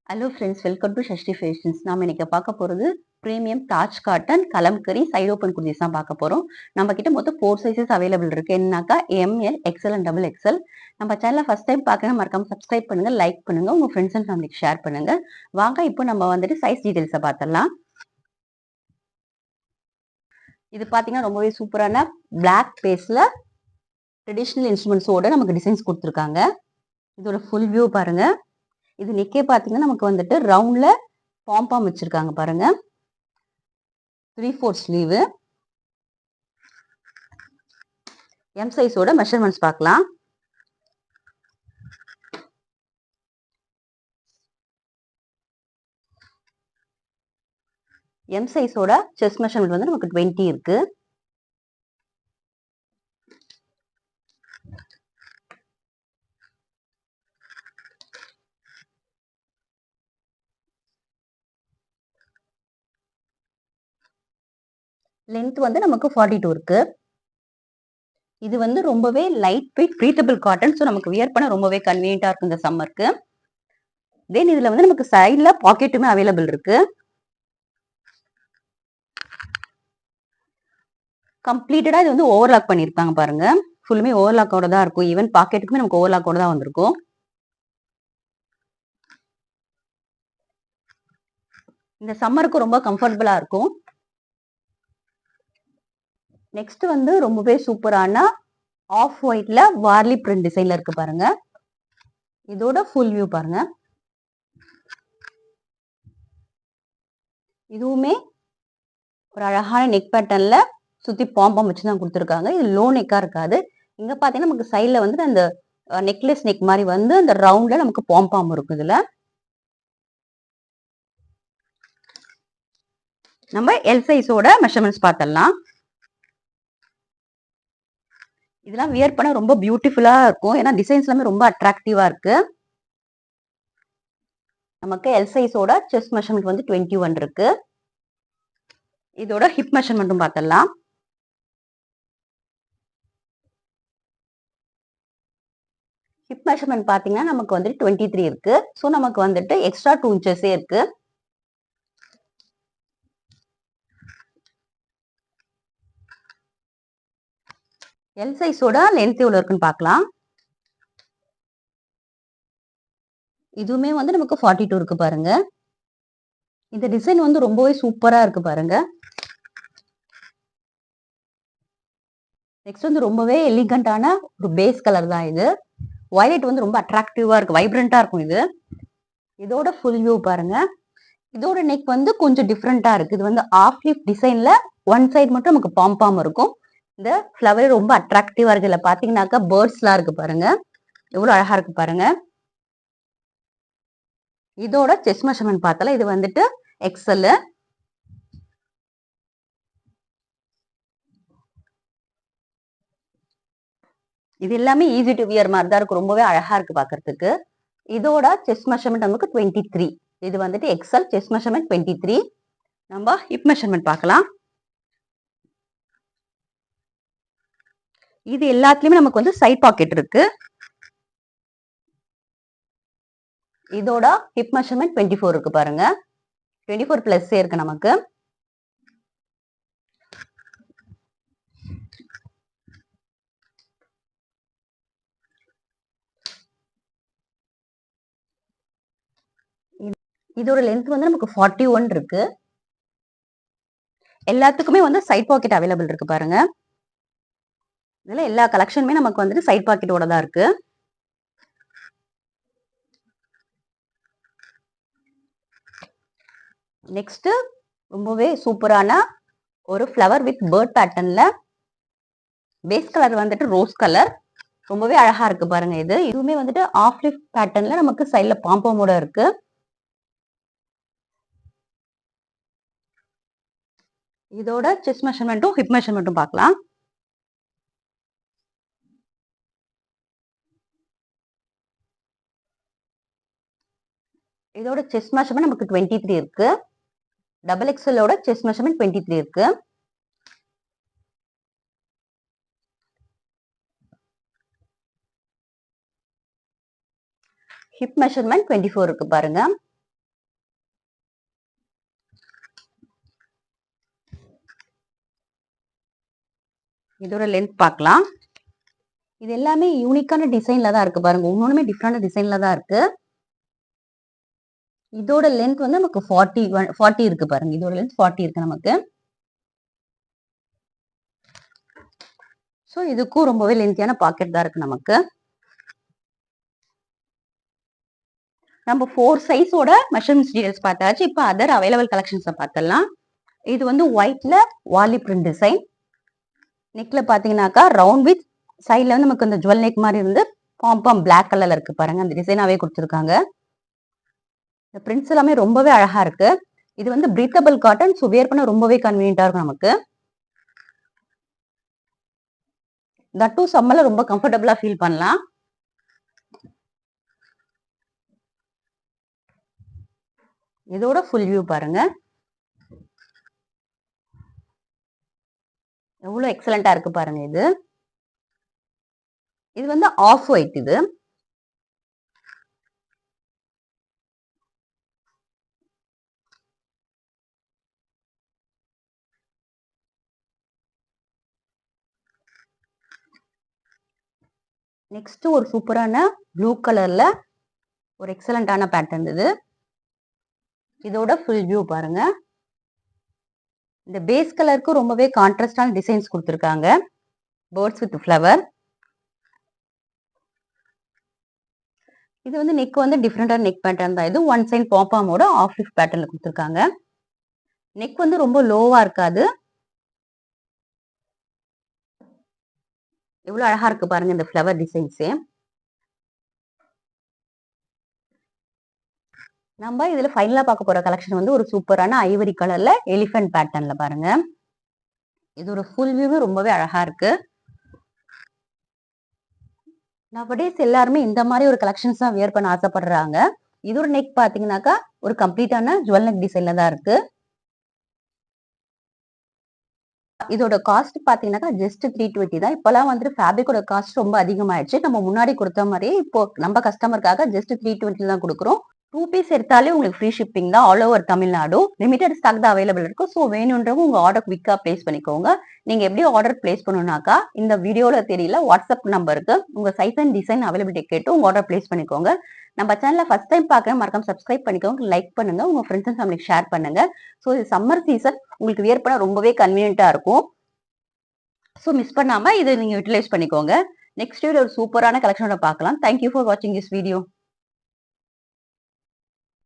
Hello friends, welcome to Shashti fashions. நாம இன்னைக்கு பார்க்க போகிறது premium Taj cotton kalamkari side open kurtis தான் பார்க்க போகிறோம். நம்ம கிட்ட மொத்தம் 4 சைஸஸ் அவைலபிள் இருக்கு. என்னன்னாக்கா ML, XL and double XL. நம்ம சேனலை ஃபர்ஸ்ட் டைம் பார்க்கணும் மறக்காம சப்ஸ்கிரைப் பண்ணுங்க, லைக் பண்ணுங்க, உங்க ஃப்ரெண்ட்ஸ் அண்ட் ஃபேமிலிக்கு ஷேர் பண்ணுங்க. வாங்க இப்போ நம்ம வந்துட்டு சைஸ் டீடைல்ஸை பார்த்துடலாம். இது பார்த்தீங்கன்னா ரொம்பவே சூப்பரான பிளாக் பேஸ்ல ட்ரெடிஷ்னல் இன்ஸ்ட்ருமெண்ட்ஸோட நமக்கு டிசைன்ஸ் கொடுத்துருக்காங்க. இதோட ஃபுல் வியூ பாருங்க. இது நெக்கே பார்த்தீங்கன்னா நமக்கு வந்துட்டு ரவுண்ட்ல பாம் வச்சிருக்காங்க பாருங்க. 3/4 ஸ்லீவ். எம் சைஸோட மெஷர்மெண்ட்ஸ் பார்க்கலாம். எம் சைஸோட செஸ்ட் மெஷர்மெண்ட் வந்து நமக்கு 20 இருக்கு. லென்த் வந்து நமக்கு 42 இருக்கு. இது வந்து ரொம்பவே light weight breathable cotton. So நமக்கு வியர் பண்ண ரொம்பவே கன்வீனியன்டா இருக்கு இந்த சம்மருக்கு. தென் இதுல வந்து நமக்கு சைட்ல பாக்கெட்டுமே அவைலபிள் இருக்கு. கம்ப்ளீட்டடா இது வந்து ஓவர்லாக் பண்ணிருக்காங்க பாருங்க. ஃபுல்லுமே ஓவர்லாக்கோட தான் இருக்கும். ஈவன் பாக்கெட்டுக்குமே நமக்கு ஓவர்லாக்கோட தான் வந்திருக்கும். இந்த சம்மருக்கு ரொம்ப கம்ஃபர்டபுளா இருக்கும். நெக்ஸ்ட் வந்து ரொம்பவே சூப்பரான ஆஃப் ஒயிட்ல வார்லி பிரிண்ட் டிசைன்ல இருக்கு பாருங்க. இதோட ஃபுல் வியூ பாருங்க. இதுவுமே ஒரு அழகான நெக் பேட்டர்ன்ல சுத்தி பாம்பம் வச்சு தான் கொடுத்துருக்காங்க. இது லோ நெக்கா இருக்காது. இங்க பாத்தீங்கன்னா நமக்கு சைட்ல வந்து அந்த நெக்லெஸ் நெக் மாதிரி வந்து அந்த ரவுண்ட்ல நமக்கு பாம்பம் இருக்கும். இதுல நம்ம எல் சைஸோட மெஷர்மெண்ட்ஸ் பார்த்தலாம். இதெல்லாம் வியர் பண்ண ரொம்ப பியூட்டிஃபுல்லா இருக்கும். ஏன்னா டிசைன்ஸ் எல்லாமே ரொம்ப அட்ராக்டிவா இருக்கு. நமக்கு எல் சைஸோட செஸ்ட் மெஷர்மெண்ட் வந்து 21 இருக்கு. இதோட ஹிப் மெஷர்மெண்ட்டும் பார்த்தலாம். ஹிப் மெஷர்மெண்ட் பாத்தீங்கன்னா நமக்கு வந்து 23 இருக்கு. ஸோ நமக்கு வந்துட்டு எக்ஸ்ட்ரா 2 இன்ச்சஸே இருக்கு. எல் சைஸோட லென்த் எவ்வளவு இருக்குன்னு பார்க்கலாம். இதுவுமே வந்து நமக்கு 42 இருக்கு பாருங்க. இந்த டிசைன் வந்து ரொம்பவே சூப்பரா இருக்கு பாருங்க. நெக்ஸ்ட் வந்து ரொம்பவே எலிகண்டான ஒரு பேஸ் கலர் தான் இது. வயலட் வந்து ரொம்ப அட்ராக்டிவா இருக்கு, வைப்ரண்டா இருக்கும் இது. இதோட ஃபுல் வியூ பாருங்க. இதோட நெக் வந்து கொஞ்சம் டிஃப்ரெண்டா இருக்கு. இது வந்து ஆஃப் லீஃப் டிசைன்ல ஒன் சைடு மட்டும் நமக்கு பாம் இருக்கும். இந்த ஃப்ளவர் ரொம்ப அட்ராக்டிவா இருக்கு. இதுல பாத்தீங்கன்னாக்கா பேர்ட்ஸ் எல்லாம் இருக்கு பாருங்க. எவ்வளவு அழகா இருக்கு பாருங்க. இதோட செஸ்ட் மெஷர்மெண்ட் பார்த்தாலும் இது வந்துட்டு எக்ஸ்எல். இது எல்லாமே ஈஸி டு வியர் மாதிரி தான் இருக்கு. ரொம்பவே அழகா இருக்கு பாக்குறதுக்கு. இதோட செஸ்ட் மெஷர்மெண்ட் நமக்கு 23. இது வந்துட்டு எக்ஸ்எல், செஸ்ட் மெஷர்மெண்ட் 23. நம்ம ஹிப் மெஷர்மெண்ட் பார்க்கலாம். இது எல்லாத்துலயுமே நமக்கு வந்து சைட் பாக்கெட் இருக்கு. இதோட ஹிப் மெஷர்மெண்ட் 24 இருக்கு பாருங்க. 24 பிளஸ் இருக்கு நமக்கு. இதோட லென்த் வந்து நமக்கு 41 இருக்கு. எல்லாத்துக்குமே வந்து சைட் பாக்கெட் அவைலபிள் இருக்கு பாருங்க. இதுல எல்லா கலெக்ஷனுமே நமக்கு வந்துட்டு சைட் பாக்கெட்டோட தான் இருக்கு. நெக்ஸ்ட் ரொம்பவே சூப்பரான ஒரு ஃப்ளவர் வித் பேர்ட் பேட்டர்ன்ல பேஸ் கலர் வந்துட்டு ரோஸ் கலர். ரொம்பவே அழகா இருக்கு பாருங்க. இதுவுமே வந்துட்டு ஆஃப் லீஃப் பேட்டர்ன்ல நமக்கு சைட்ல பாம்பமோட இருக்கு. இதோட செஸ்ட் மெஷர்மெண்ட்டும் ஹிப் மெஷர்மெண்ட்டும் பார்க்கலாம். இதோட செஸ்ட் மெஷர்மெண்ட் நமக்கு 23 இருக்கு. டபுள் எக்ஸ்எல்லோட செஸ்ட் மெஷர்மெண்ட் 23 இருக்கு. ஹிப் மெஷர்மெண்ட் 24 இருக்கு பாருங்க. இதோட லென்த் பார்க்கலாம். இது எல்லாமே யூனிக்கான டிசைன்ல தான் இருக்கு பாருங்க. ஒன்னொன்னுமே டிஃப்ரெண்ட் டிசைன்ல தான் இருக்கு. இதோட லென்த் வந்து நமக்கு 40 இருக்கு பாருங்க. இதோட லென்த் 40 இருக்கு நமக்கு. ஸோ இதுக்கும் ரொம்பவே லென்த்தியான பாக்கெட் தான் இருக்கு நமக்கு. நம்ம 4 சைஸோட மெஷர்மென்ட் டீடைல்ஸ் பார்த்தாச்சு. இப்போ அதர் அவைலபிள் கலெக்ஷன்ஸை பார்த்துடலாம். இது வந்து ஒயிட்ல வாலி பிரிண்ட் டிசைன். நெக்ல பாத்தீங்கன்னாக்கா ரவுண்ட் வித் சைட்ல வந்து நமக்கு இந்த ஜுவல் நெக் மாதிரி இருந்து பாம்பம் பிளாக் கலர்ல இருக்கு பாருங்க. அந்த டிசைனாவே கொடுத்துருக்காங்க. இந்த பிரிண்ட்ஸ் எல்லாமே ரொம்பவே அழகா இருக்கு. இது வந்து பிரீத்தபிள் காட்டன். ஸோ வேர் பண்ண ரொம்பவே கன்வீனியன்டா இருக்கும் நமக்கு. தட் டூ சம்மர்ல ரொம்ப கம்ஃபர்டபுளா ஃபீல் பண்ணலாம். இதோட ஃபுல் வியூ பாருங்க. எவ்வளவு எக்ஸலண்டா இருக்கு பாருங்க. இது வந்து ஆஃப் ஒயிட். இது நெக்ஸ்ட் ஒரு சூப்பரான ப்ளூ கலர்ல ஒரு எக்ஸலண்டான பேட்டர்ன். இதோட ஃபுல் வியூ பாருங்க. இந்த பேஸ் கலருக்கு ரொம்பவே கான்ட்ராஸ்டான டிசைன்ஸ் கொடுத்துருக்காங்க. Birds with flower. இது வந்து நெக் வந்து டிஃப்ரெண்டான நெக் பேட்டர்ன் தான். இது ஒன் சைட் பாப்பாமோட ஆஃப் லிஃப்ட் பேட்டர்ன்ல கொடுத்துருக்காங்க. நெக் வந்து ரொம்ப லோவா இருக்காது. எவ்வளவு அழகா இருக்கு பாருங்க இந்த ஃப்ளவர் டிசைன்ஸே. நம்ம இதுல ஃபைனலா பார்க்க போற கலெக்ஷன் வந்து ஒரு சூப்பரான ஐவரி கலர்ல எலிஃபென்ட் பேட்டர்ன்ல பாருங்க. இது ஒரு ஃபுல் வியூ ரொம்பவே அழகா இருக்கு. நவடேஸ் எல்லாருமே இந்த மாதிரி ஒரு கலெக்ஷன்ஸ் தான் வியர் பண்ண ஆசைப்படுறாங்க. இதோட நெக் பாத்தீங்கன்னாக்கா ஒரு கம்ப்ளீட்டான ஜுவல் நெக் டிசைன்ல தான் இருக்கு. இதோட காஸ்ட் பாத்தீங்கன்னாக்கா ஜஸ்ட் 320 தான். இப்பெல்லாம் வந்து ஃபேப்ரிக்கோட காஸ்ட் ரொம்ப அதிகமாயிடுச்சு. நம்ம முன்னாடி கொடுத்த மாதிரியே இப்போ நம்ம கஸ்டமருக்காக ஜஸ்ட் 320 தான் கொடுக்குறோம். 2 பீஸ் எடுத்தாலே உங்களுக்கு ஃப்ரீ ஷிப்பிங் தான் all over Tamil Nadu. Limited stock தான் அவைலபிள் இருக்கும். ஸோ வேணுன்றவங்க உங்க ஆர்டர் குவிக்கா பிளேஸ் பண்ணிக்கோங்க. நீங்க எப்படி ஆர்டர் பிளேஸ் பண்ணணும்னாக்கா இந்த வீடியோல தெரியல வாட்ஸ்அப் நம்பருக்கு உங்க சைஸ் அண்ட் டிசைன் அவைலபிலிட்டி கேட்டு உங்க ஆர்டர் பிளேஸ் பண்ணிக்கோங்க. நம்ம சேனலை ஃபர்ஸ்ட் டைம் பார்க்குறேன் மறக்காம சப்ஸ்கிரைப் பண்ணிக்கோங்க, லைக் பண்ணுங்க, உங்க ஃப்ரெண்ட்ஸ் அண்ட் ஃபேமிலிக்கு ஷேர் பண்ணுங்க. ஸோ இது சம்மர் சீசன் உங்களுக்கு வியர் பண்ண ரொம்பவே கன்வீனியன்ட்டா இருக்கும். ஸோ மிஸ் பண்ணாம இதை நீங்க யூட்டிலைஸ் பண்ணிக்கோங்க. நெக்ஸ்ட் வீடியோ ஒரு சூப்பரான கலெக்ஷனோட பார்க்கலாம். தேங்க்யூ ஃபார் வாட்சிங் திஸ் வீடியோ.